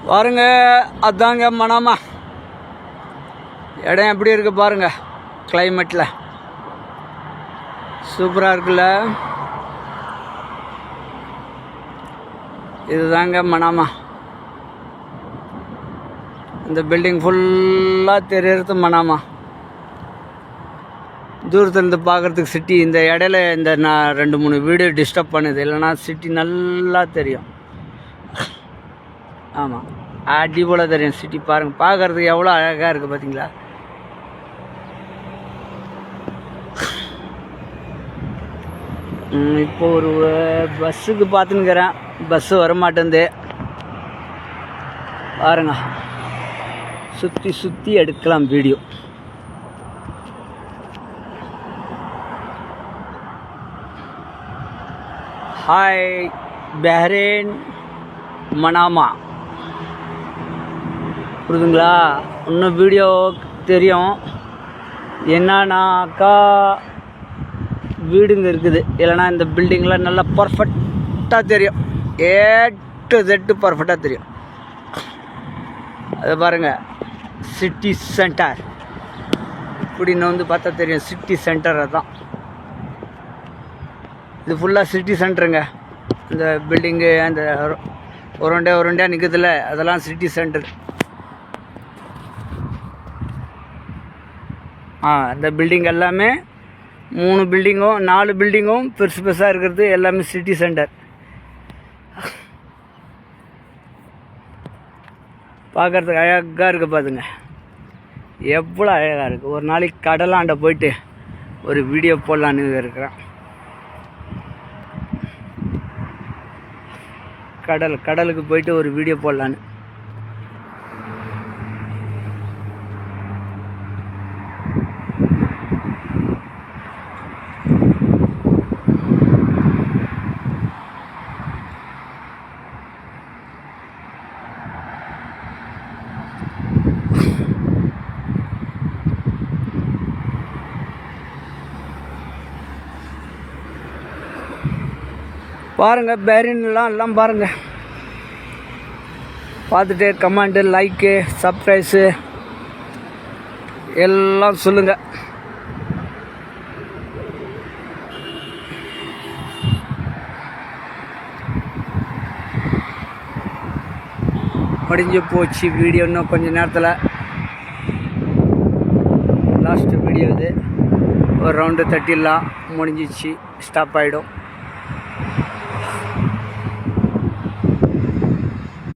பாருங்க, அதாங்க மனாமா. இடம் எப்படி இருக்குது பாருங்க. கிளைமேட்டில் சூப்பராக இருக்குல்ல. இதுதாங்க மனாமா. இந்த பில்டிங் ஃபுல்லாக தெரியறது மனாமா. தூரத்துலேருந்து பார்க்குறதுக்கு சிட்டி. இந்த இடையில இந்த நான் 2-3 வீடியோ டிஸ்டர்ப் பண்ணுது, இல்லைனா சிட்டி நல்லா தெரியும். ஆமாம், அடிபோல தெரியும் சிட்டி. பாருங்கள், பார்க்குறதுக்கு எவ்வளோ அழகாக இருக்குது பார்த்தீங்களா. இப்போ ஒரு பஸ்ஸுக்கு பார்த்துன்னுக்கிறேன், பஸ்ஸு வரமாட்டேங்குது. பாருங்க, சுற்றி சுற்றி எடுக்கலாம் வீடியோ. ஹாய் பஹ்ரைன் மனாமா, புரியுதுங்களா? இன்னும் வீடியோ தெரியும் என்னன்னாக்கா வீடுங்க இருக்குது, இல்லைனா இந்த பில்டிங்லாம் நல்லா பர்ஃபெக்டாக தெரியும். A to Z பர்ஃபெக்டாக தெரியும். அதை பாருங்கள், சிட்டி சென்டர் இப்படின்னு வந்து பார்த்தா தெரியும். சிட்டி சென்டர் அதுதான். இது ஃபுல்லாக சிட்டி சென்டருங்க. இந்த பில்டிங்கு அந்த உருண்டையாக நிற்குதுல்ல, அதெல்லாம் சிட்டி சென்டர். இந்த பில்டிங் எல்லாமே 3 பில்டிங்கும் 4 பில்டிங்கும் பெருசு பெருசாக இருக்கிறது எல்லாமே சிட்டி சென்டர். பார்க்குறதுக்கு அழகாக இருக்குது பாருங்க, எவ்வளோ அழகாக இருக்குது. ஒரு நாளைக்கு கடலாண்ட போயிட்டு ஒரு வீடியோ போடலான்னு இருக்கிறேன். கடலுக்கு போயிட்டு ஒரு வீடியோ போடலான்னு. பாருங்கள், பஹ்ரைன்லாம் எல்லாம் பாருங்கள். பார்த்துட்டு கமெண்ட்டு, லைக்கு, சப்ஸ்கிரைப்ஸு எல்லாம் சொல்லுங்கள். முடிஞ்சு போச்சு வீடியோ. இன்னும் கொஞ்சம் நேரத்தில் லாஸ்ட்டு வீடியோ இது. ஒரு ரவுண்டு தட்டிடலாம், முடிஞ்சிச்சு, ஸ்டாப் ஆகிடும்.